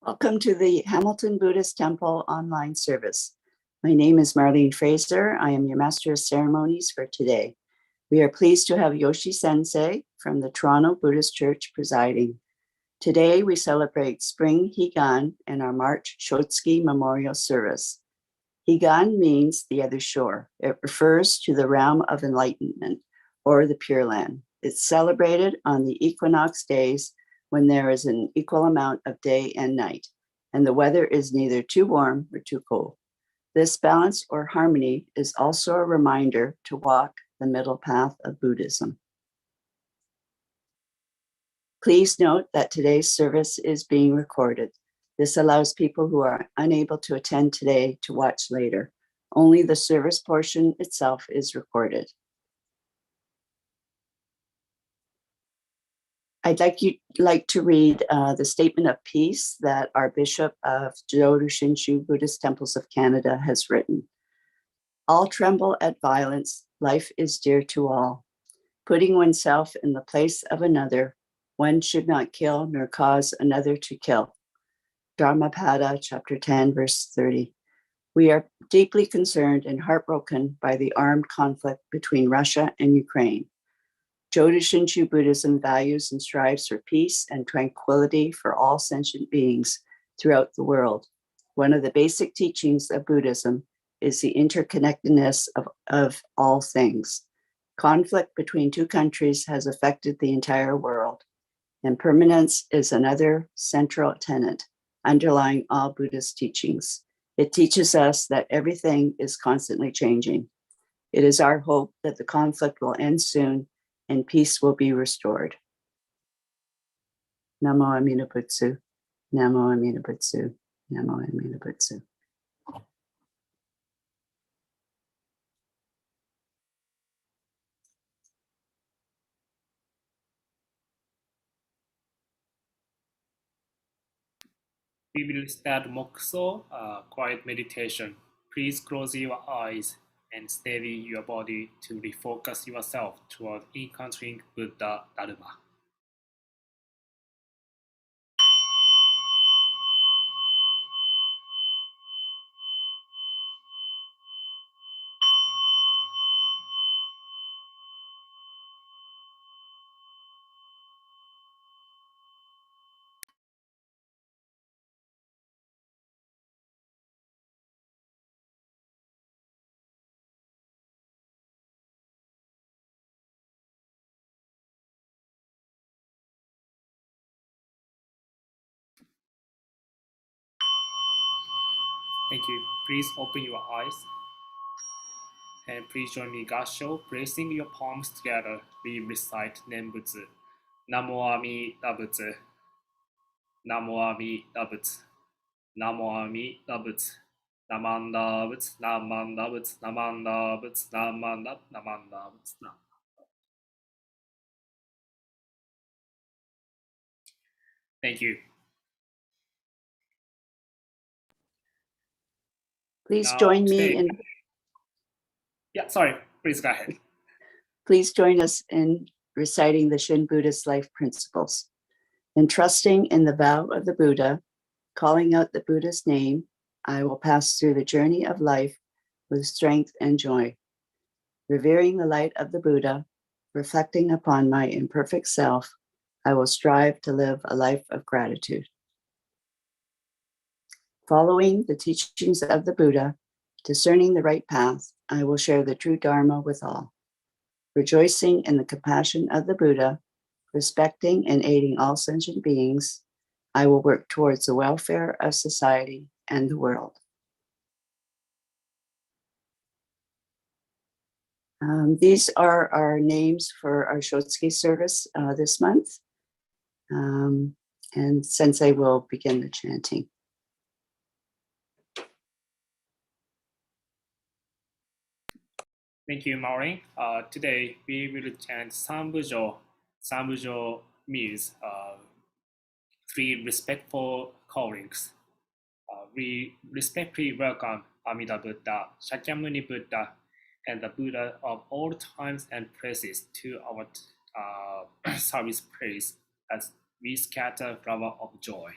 Welcome to the Hamilton Buddhist Temple online service. My name is Marlene Fraser. I am your Master of Ceremonies for today. We are pleased to have Yoshi Sensei from the Toronto Buddhist Church presiding. Today we celebrate Spring HIGAN and our March SHOTSUKI Memorial Service. HIGAN means the other shore. It refers to the realm of enlightenment or the Pure Land. It's celebrated on the equinox days when there is an equal amount of day and night, and the weather is neither too warm or too cold. This balance or harmony is also a reminder to walk the middle path of Buddhism. Please note that today's service is being recorded. This allows people who are unable to attend today to watch later. Only the service portion itself is recorded. I'd like to read the statement of peace that our Bishop of Jodo Shinshu Buddhist Temples of Canada has written. All tremble at violence. Life is dear to all. Putting oneself in the place of another, one should not kill nor cause another to kill. Dharmapada, chapter 10, verse 30. We are deeply concerned and heartbroken by the armed conflict between Russia and Ukraine. Jodo Shinshu Buddhism values and strives for peace and tranquility for all sentient beings throughout the world. One of the basic teachings of Buddhism is the interconnectedness of all things. Conflict between two countries has affected the entire world. Impermanence is another central tenet underlying all Buddhist teachings. It teaches us that everything is constantly changing. It is our hope that the conflict will end soon and peace will be restored. Namo Amida Butsu, Namo Amida Butsu, Namo Amida Butsu. We will start Mokuso, quiet meditation. Please close your eyes and steady your body to refocus yourself toward encountering Buddha Dharma. Thank you. Please open your eyes. And please join me, Gasho. Placing your palms together, we recite Nembutsu. Namo Amida Butsu. Namo Amida Butsu. Namo Amida Butsu. Namanda Butsu. Namanda Butsu. Namanda Butsu. Namanda Butsu. Thank you. Please join me in. Yeah, sorry. Please go ahead. Please join us in reciting the Shin Buddhist life principles. In trusting in the vow of the Buddha, calling out the Buddha's name, I will pass through the journey of life with strength and joy. Revering the light of the Buddha, reflecting upon my imperfect self, I will strive to live a life of gratitude. Following the teachings of the Buddha, discerning the right path, I will share the true Dharma with all. Rejoicing in the compassion of the Buddha, respecting and aiding all sentient beings, I will work towards the welfare of society and the world. These are our names for our SHOTSUKI service this month. And Sensei will begin the chanting. Thank you, Maureen. Today we will chant Sambujo. Sambujo means three respectful callings. We respectfully welcome Amida Buddha, Shakyamuni Buddha, and the Buddha of all times and places to our service place as we scatter flower of joy.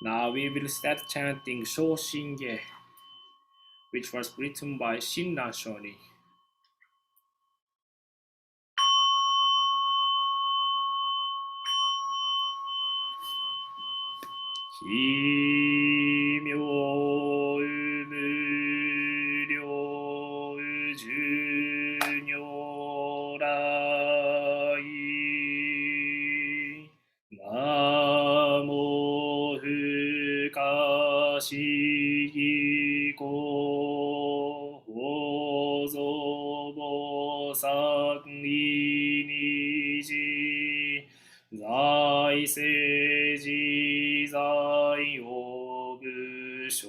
Now we will start chanting Shoshinge, which was written by Shinran Shoni. 在用武将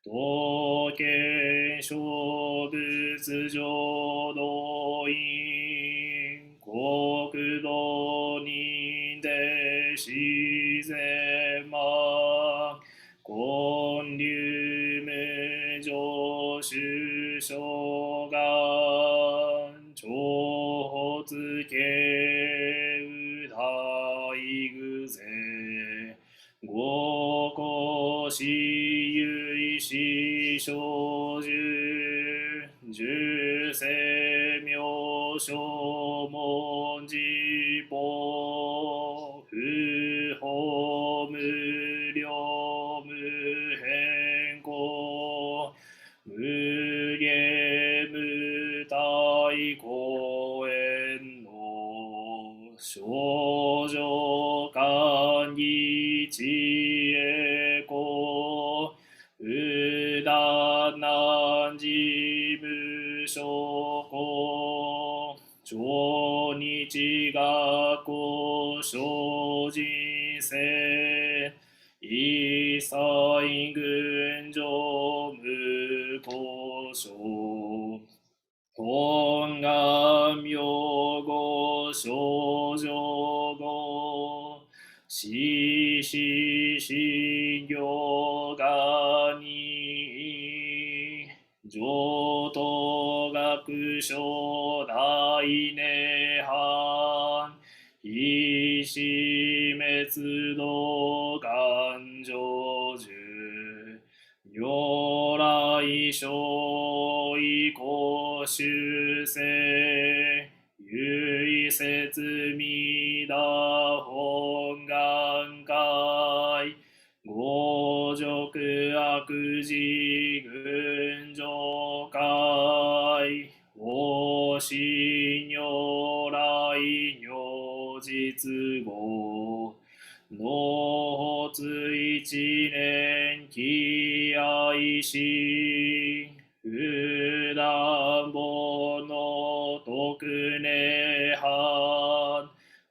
刀剣勝仏浄土院国土人で自然魔建立無常主将が長発形う大偶然五個子唯子小樹十世名称文字法不法無量無変更無限無体公園の少女間義知恵子無断難事無所公超日学校精進性一切群上無故障本願名号少女語死死信行がに上等学書大涅槃非死滅道願成就如来所以公修世唯説弥陀本願会五辱悪事群上会往生如来如実語納発一年気愛し普段本の特涅槃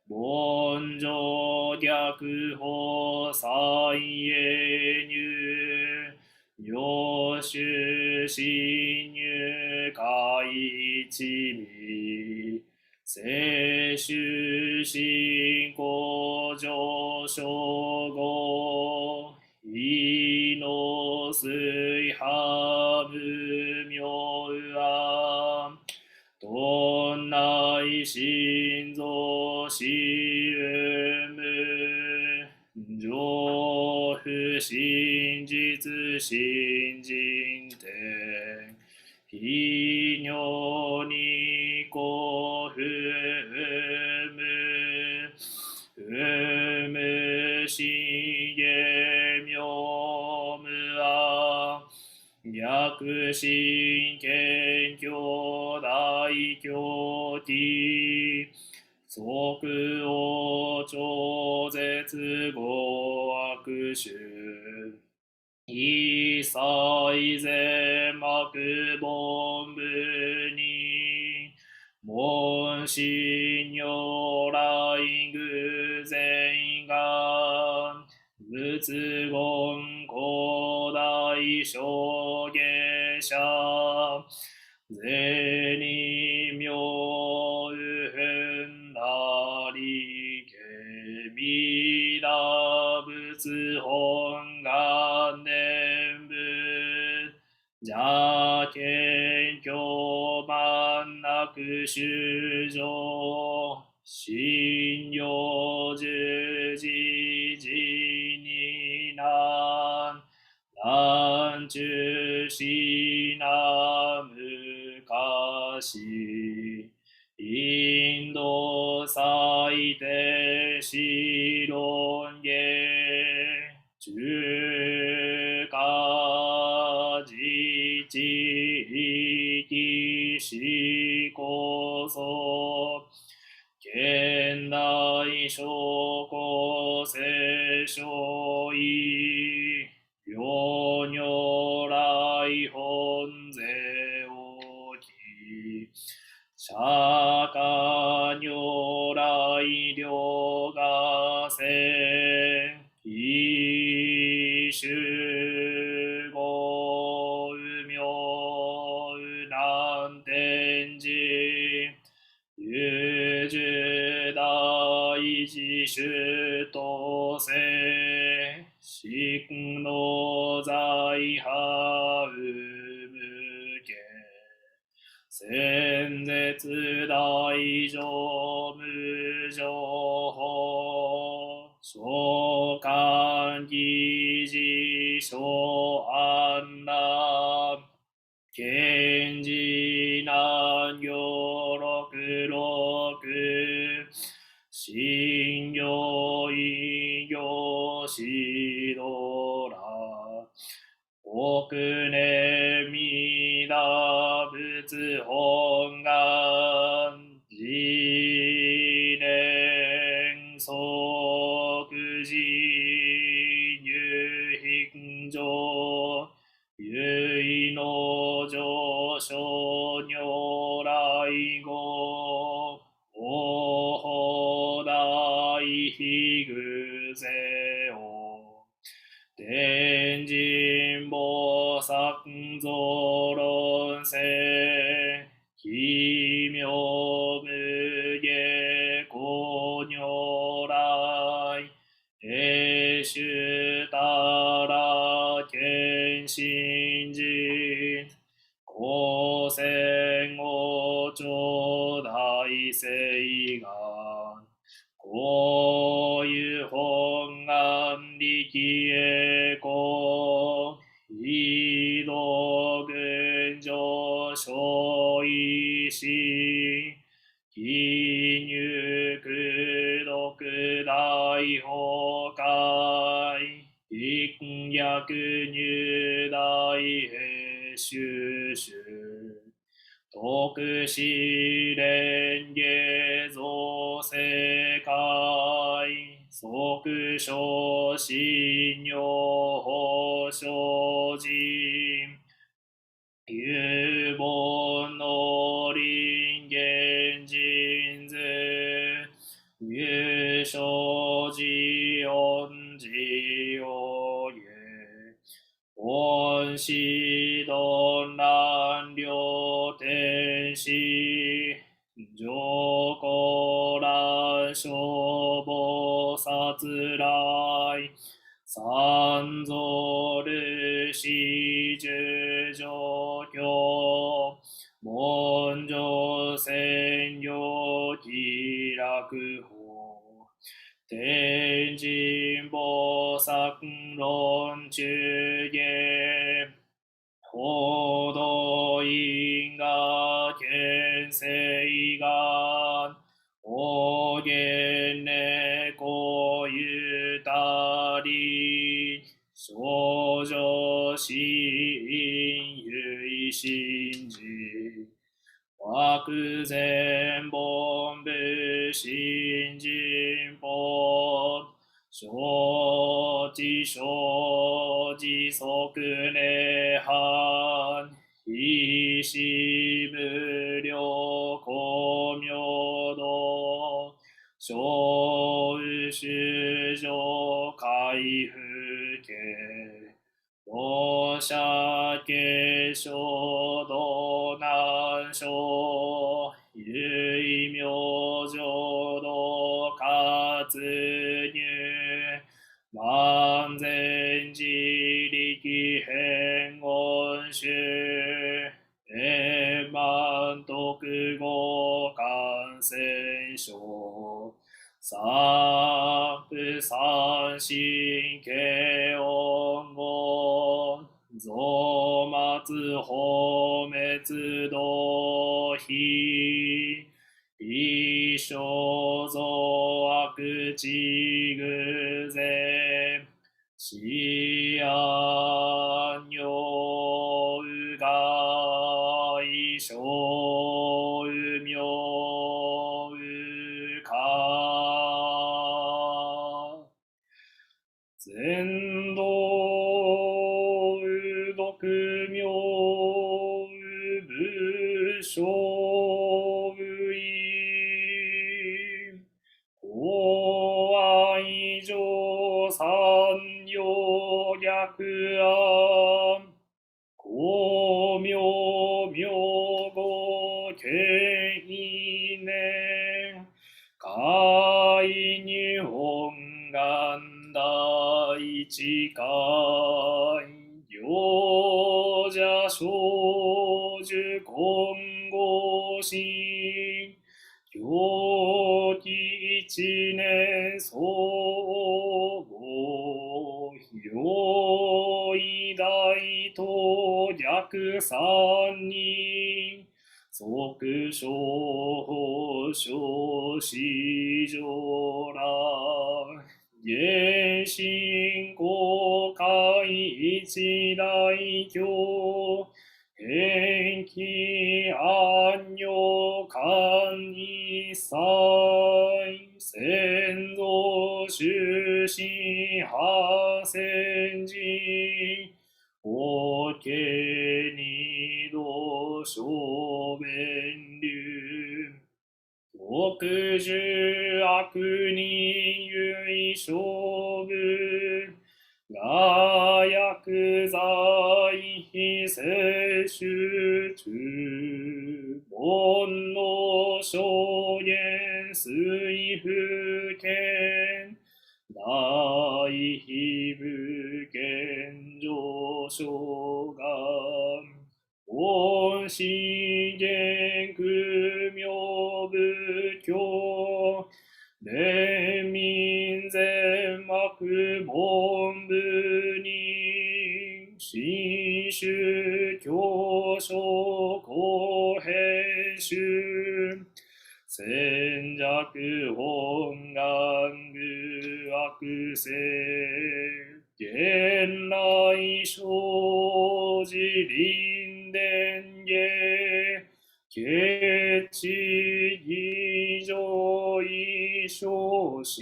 凡上逆法三永入妙種侵入海一味聖種信仰上昇後意の水波無明暗どんない心臓しうむ上不真実信心天非如にこふむうむ信言妙無暗逆心謙虚大狂気即応超絶語悪臭一切善悪本部に問心如来偶然願仏言古代証言者善人妙右変なりけ弥陀仏本願念仏邪見教満なく修正信用十字事に難中しな昔インド最低思論言中華自治域思考そ現代諸国聖書意両如来本税をき釈迦如来両がせ非集合無明難天寺有十大自主とせ真の財派無限先絶大乗無情報召喚議事所安南賢治南行六六信行異行指導ら億年弥陀仏本願自念即時入品上唯の上昇如来語おほ大悲具勢を天神菩薩増論世奇妙無下公如来永主たら見信人高専王朝大誓願こういう本願力栄光非道群上昇意志非入苦毒大崩壊一逆入大平修習徳試練下造世界即昇信用法生人有本の林現人図入生寺恩寺を言恩師鈍乱両天使上皇乱消防殺来三蔵ルシ十条教文上専用気楽法天神菩薩論中下報道因果見世願おげんねこゆたり少女心唯心寺漠然凡部新人法承知承知即涅槃意志無量光明道小宇宙上回復系放射系衝動難症唯明浄土活入万全自力変言集円満徳語感染症三不三神経音語増末放滅道非一生増悪地偶然思案行うがい小う明うか全道う読明う武将うい公愛上三陽逆案光明明後経年海日本願第一回行者少女金剛心狂気一年総合用意大と逆三人即小小市場ら原神公開一大教返帰安女官一切先祖出身八千人法家二度小弁流六十悪人唯勝負が薬剤非摂取中煩悩証言水不見大非不見上昇願本資源空明仏教連民全幕本部に新宗教書公編集戦弱本願具悪性現来生じ臨伝下決知義上意生死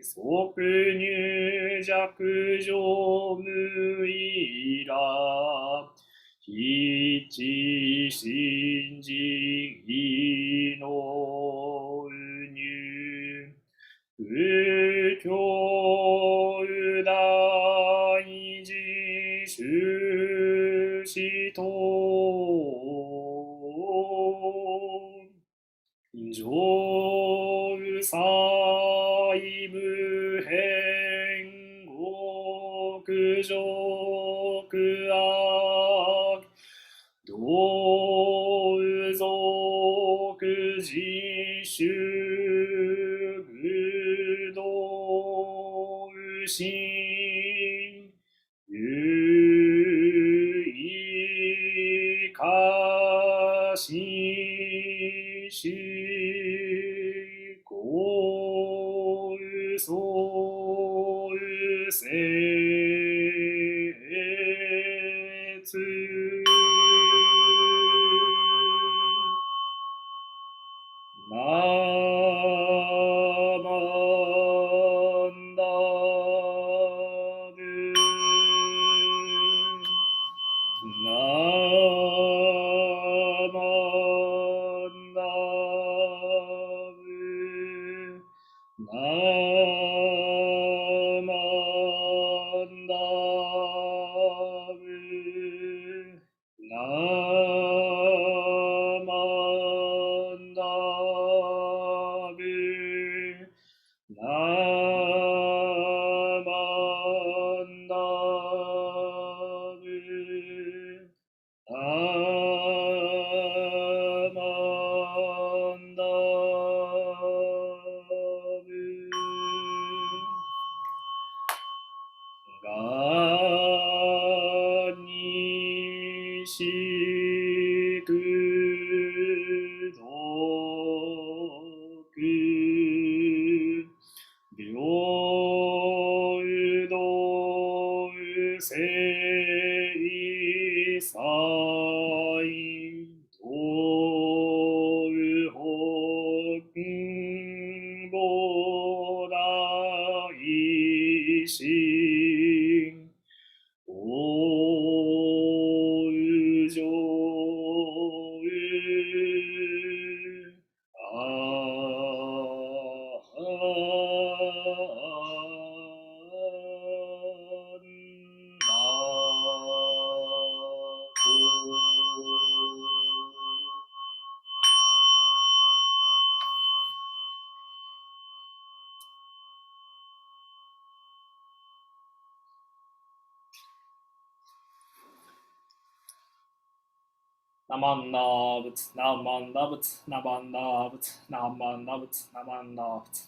即入弱上無意ら必知信心意の入仏教大事修士と上細部変極上悪道族自主愚道心有意過失し公相説ナマンダブナマンダブナマンダブナマンダブナマンダブナマンダブがにしくぞく平等聖祭東北菩提心大上あ Namandavat, Namandavat, Namandavat, Namandavat, Namandavat.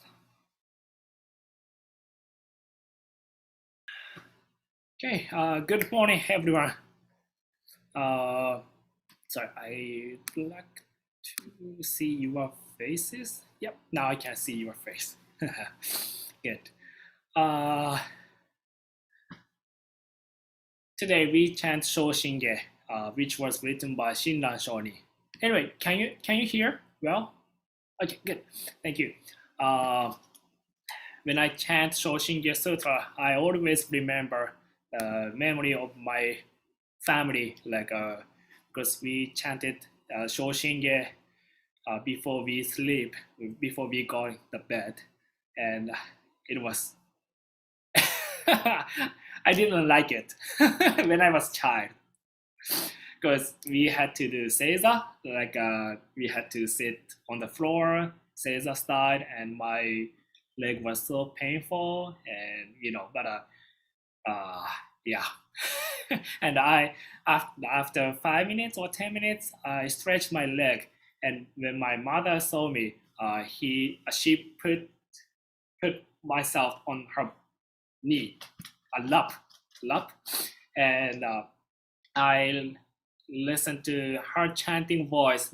Okay, good morning, everyone. Sorry, I'd like to see your faces. Yep, now I can see your face. Good. Today we chant Shoshinge, which was written by Shinran Shoni. Anyway, can you hear well? Okay, good. Thank you. When I chant Shoshinge Sutra, I always remember the memory of my family, because we chanted Shoshinge before we sleep, before we go to bed, and it was I didn't like it when I was child because we had to do seiza, we had to sit on the floor, seiza style, and my leg was so painful, and but uh, yeah. And after 5 minutes or 10 minutes, I stretched my leg, and when my mother saw me, she put myself on her knee, a lap, and I listened to her chanting voice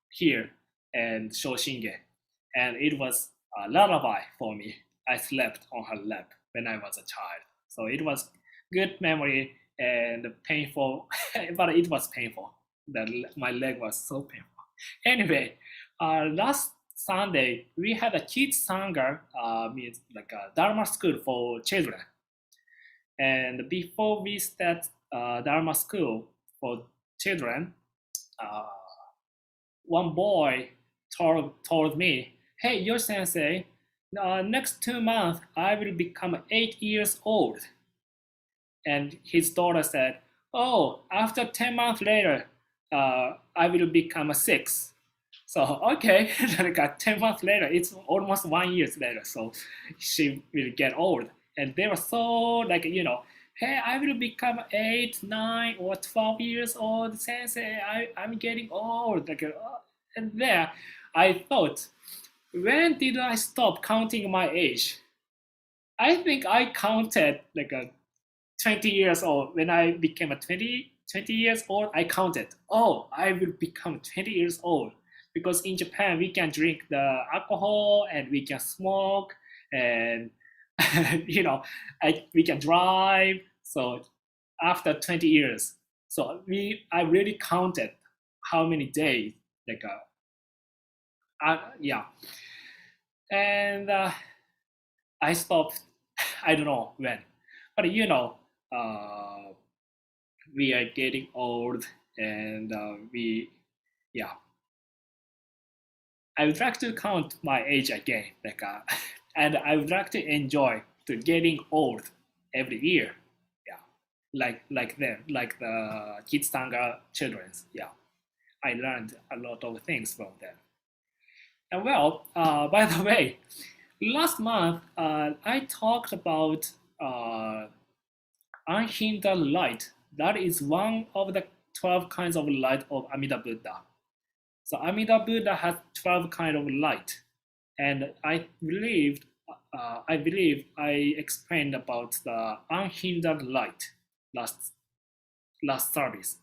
here and Shoshinge, and it was a lullaby for me. I slept on her lap when I was a child, so it was good memory and painful, but it was painful. My leg was so painful. Anyway, last Sunday we had a kids sangha, means like a Dharma school for children. And before we start Dharma school for children, uh, one boy told me, "Hey, your sensei, next 2 months I will become 8 years old." And his daughter said, "Oh, after 10 months later, I will become a 6." So okay, like 10 months later, it's almost 1 year later. So she will get old, and they were so hey, I will become 8, 9, or 12 years old. Sensei, I'm getting old. And there, I thought, when did I stop counting my age? I think I counted 20 years old. When I became a 20 years old, I counted, oh, I will become 20 years old. Because in Japan, we can drink the alcohol and we can smoke and, we can drive. So after 20 years, so I really counted how many days, yeah. And I stopped, I don't know when. But uh, we are getting old, and yeah, I would like to count my age again, and I would like to enjoy to getting old every year. Yeah, like them, like the kids tanga children's. Yeah, I learned a lot of things from them. And well, by the way, last month I talked about unhindered light. That is one of the 12 kinds of light of Amida Buddha. So Amida Buddha has 12 kind of light, and I believe I explained about the unhindered light last service.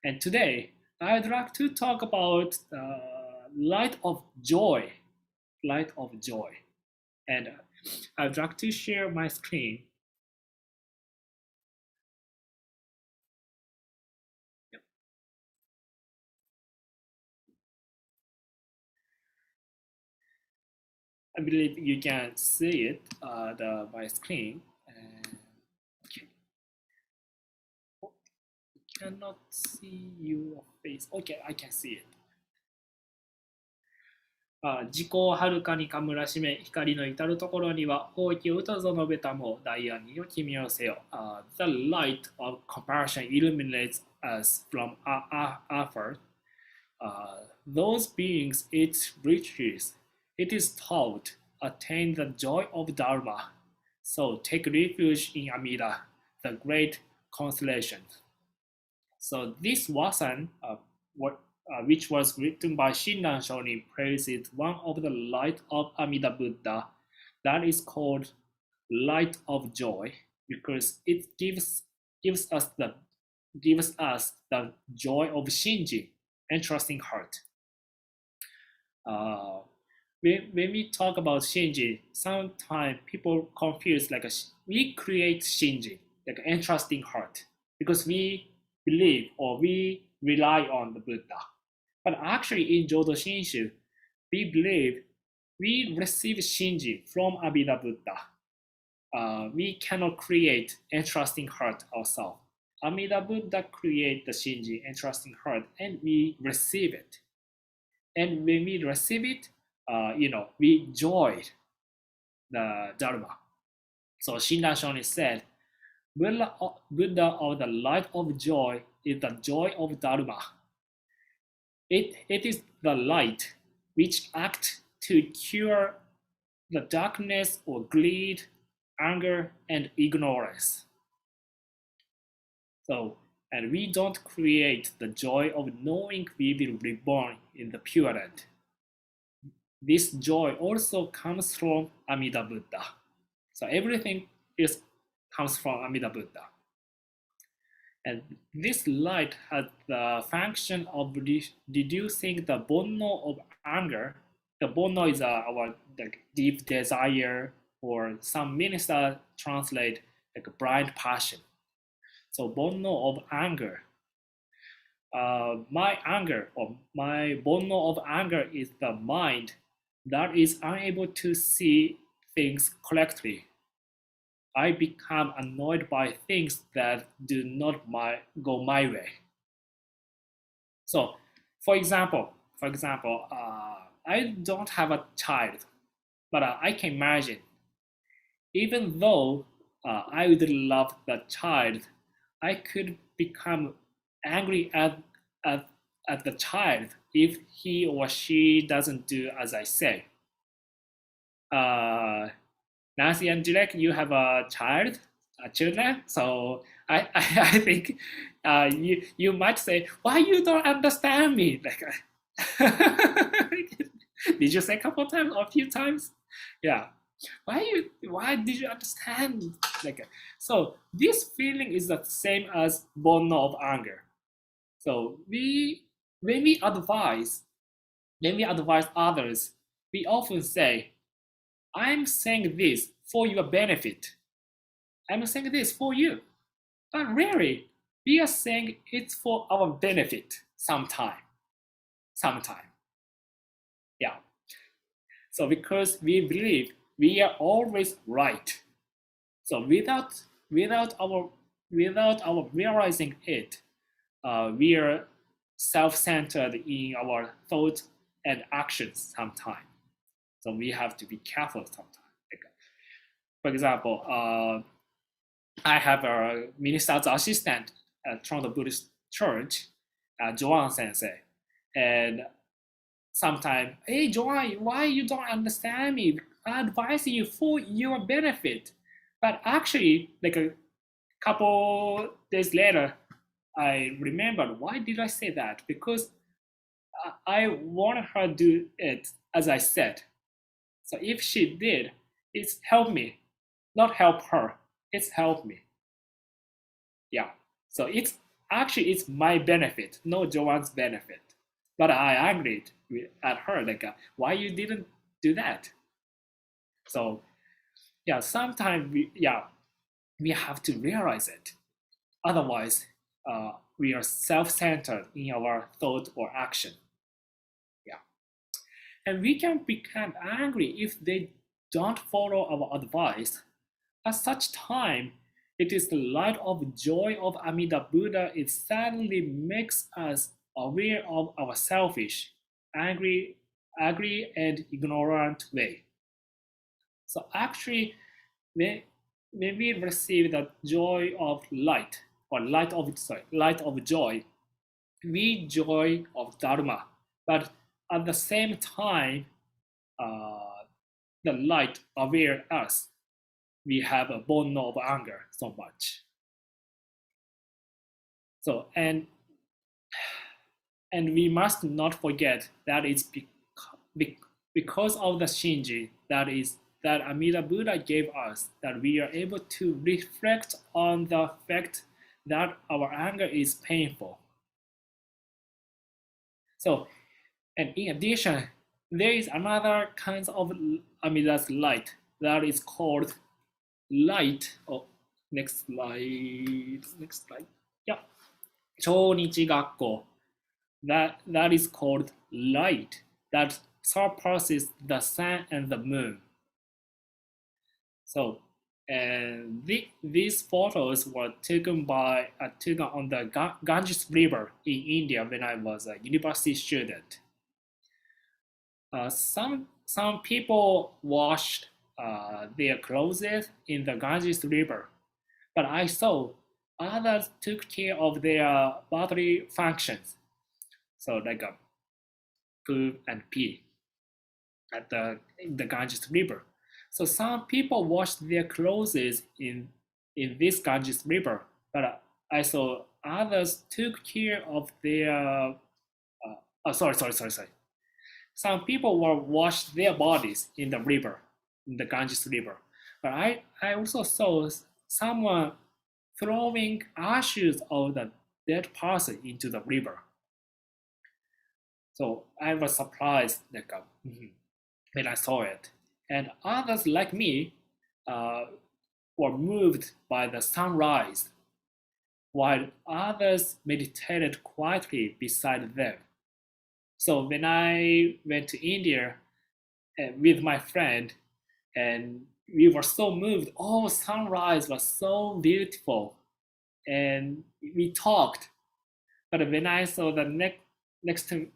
And today I'd like to talk about light of joy, light of joy, and I'd like to share my screen. I believe you can see it, my screen. Okay. Cannot see your face. Okay, I can see it. 自己をはるかにかむらしめ、光の至るところには、放棄を打たぞ述べたも、大安にを君をせよ。The light of compassion illuminates us from afar. Those beings eat riches. It is taught, attain the joy of Dharma. So take refuge in Amida, the great consolation. So this wasan, which was written by Shinran Shonin, praises one of the light of Amida Buddha that is called light of joy, because it gives us the joy of Shinji, entrusting heart. When we talk about Shinji, sometimes people confuse we create Shinji, like an entrusting heart, because we believe or we rely on the Buddha. But actually in Jodo Shinshu, we believe we receive Shinji from Abhida Buddha. We cannot create entrusting heart ourselves. Amida Buddha create the Shinji, entrusting heart, and we receive it. And when we receive it, we joy the Dharma. So Shinran Shonin said, Buddha of the light of joy is the joy of Dharma. It is the light which acts to cure the darkness or greed, anger, and ignorance. So, and we don't create the joy of knowing we will be reborn in the Pure Land. This joy also comes from Amida Buddha. So everything comes from Amida Buddha. And this light has the function of reducing the bonno of anger. The bonno is our deep desire, or some ministers translate like a blind passion. So bonno of anger. My anger, or my bonno of anger, is the mind that is unable to see things correctly. I become annoyed by things that do not go my way. So, for example, I don't have a child, but I can imagine, even though I would love the child, I could become angry at the child if he or she doesn't do as I say. Nancy and Dilek, you have a child, children, so I think you might say, why you don't understand me? Did you say a couple times or a few times? Yeah. Why did you understand? So this feeling is the same as bonno of anger. So when we advise others, we often say, I'm saying this for your benefit. I'm saying this for you. But really, we are saying it's for our benefit sometime. Yeah. So because we believe we are always right. So without our realizing it, we are self-centered in our thoughts and actions sometimes. So we have to be careful sometimes. For example, I have a minister's assistant at Toronto Buddhist Church, Joan Sensei, and sometimes, hey Joan, why you don't understand me? I advise you for your benefit. But actually, like a couple days later, I remembered, why did I say that? Because I wanted her to do it as I said. So if she did, it's helped me, not help her. It's helped me. Yeah. So it's my benefit, no Joanne's benefit. But I agreed at her, why you didn't do that? So yeah, sometimes we have to realize it. Otherwise, we are self-centered in our thought or action. Yeah. And we can become angry if they don't follow our advice. At such time, it is the light of joy of Amida Buddha. It suddenly makes us aware of our selfish, angry, and ignorant way. So actually, when we receive the joy of light, or light of joy, we joy of Dharma. But at the same time, the light aware us. We have a bonno of anger so much. So, and And we must not forget that it's because of the Shinji that Amida Buddha gave us that we are able to reflect on the fact that our anger is painful. So, and in addition, there is another kind of Amida's light that is called light. Oh, next slide. Yeah, 超日学校. That is called light that surpasses the sun and the moon. So, and these photos were taken on the Ganges River in India when I was a university student. Some people washed their clothes in the Ganges River, but I saw others took care of their bodily functions, so like a poop and pee at in the Ganges River. So some people washed their clothes in this Ganges River, but I saw others took care of their. Sorry. Some people were washed their bodies in the river, in the Ganges River, but I also saw someone throwing ashes of the dead person into the river. So I was surprised when I saw it. And others like me were moved by the sunrise, while others meditated quietly beside them. So when I went to India with my friend, and we were so moved, oh, sunrise was so beautiful, and we talked. But when I saw the next to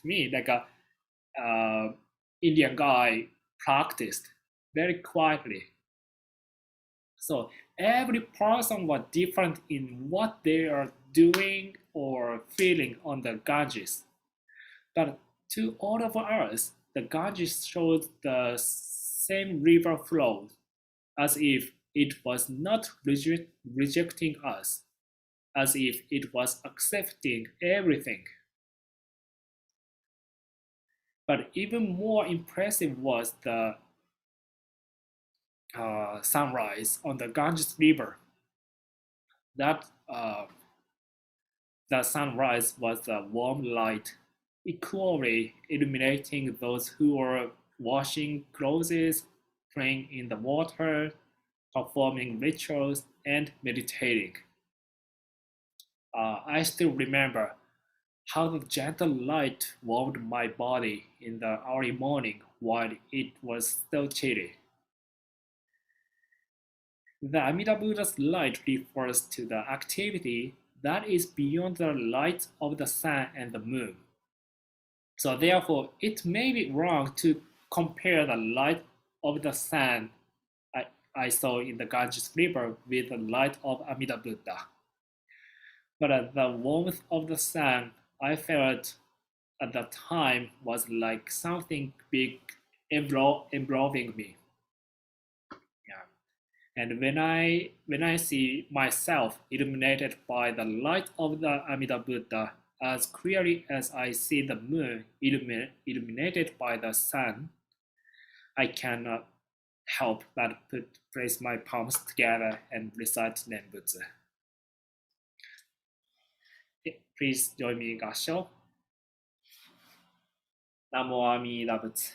me, like a Indian guy practiced very quietly. So every person was different in what they are doing or feeling on the Ganges. But to all of us, the Ganges shows the same river flow, as if it was not rejecting us, as if it was accepting everything. But even more impressive was the sunrise on the Ganges River. That the sunrise was a warm light, equally illuminating those who were washing clothes, playing in the water, performing rituals, and meditating. I still remember how the gentle light warmed my body in the early morning while it was still chilly. The Amida Buddha's light refers to the activity that is beyond the light of the sun and the moon. So therefore, it may be wrong to compare the light of the sun I saw in the Ganges River with the light of Amida Buddha. But the warmth of the sun I felt at that time was like something big enveloping me. Yeah. And when I see myself illuminated by the light of the Amida Buddha as clearly as I see the moon illuminated by the sun, I cannot help but place my palms together and recite Nembutsu. Please join me in Gasho. Namo Amida Butsu.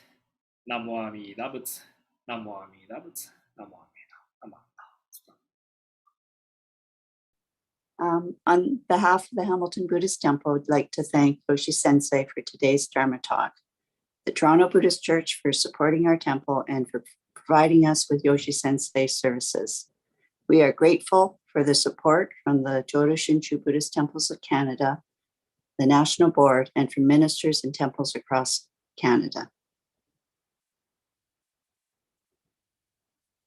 Namo Amida Butsu. Namo Amida Butsu. Namo Amida. On behalf of the Hamilton Buddhist Temple, I'd like to thank Yoshi Sensei for today's Dharma talk, the Toronto Buddhist Church for supporting our temple and for providing us with Yoshi Sensei services. We are grateful for the support from the Jodo Shinshu Buddhist Temples of Canada, the National Board, and from ministers and temples across Canada.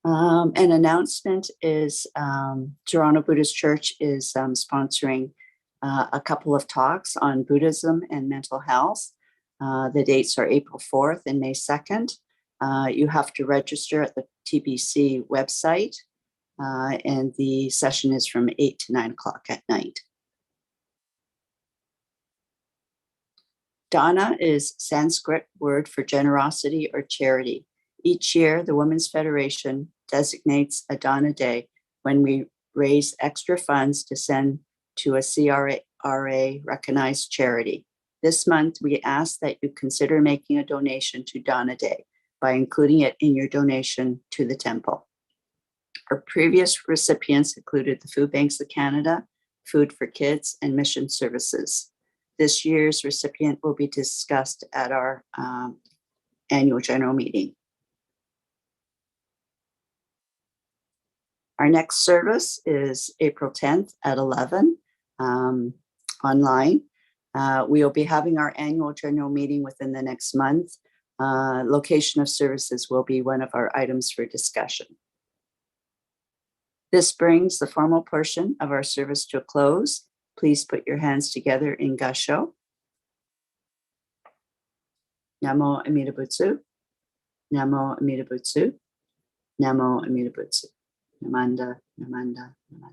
An announcement is Toronto Buddhist Church is sponsoring a couple of talks on Buddhism and mental health. The dates are April 4th and May 2nd. You have to register at the TBC website, and the session is from 8 to 9 o'clock at night. Dana is Sanskrit word for generosity or charity. Each year, the Women's Federation designates a Dana Day when we raise extra funds to send to a CRA recognized charity. This month, we ask that you consider making a donation to Dana Day by including it in your donation to the temple. Our previous recipients included the Food Banks of Canada, Food for Kids, and Mission Services. This year's recipient will be discussed at our annual general meeting. Our next service is April 10th at 11 online. We will be having our annual general meeting within the next month. Location of services will be one of our items for discussion. This brings the formal portion of our service to a close. Please put your hands together in Gasho. Namo Amida Butsu. Namo Amida Butsu. Namo Amida Butsu. Namanda, Namanda, Namanda.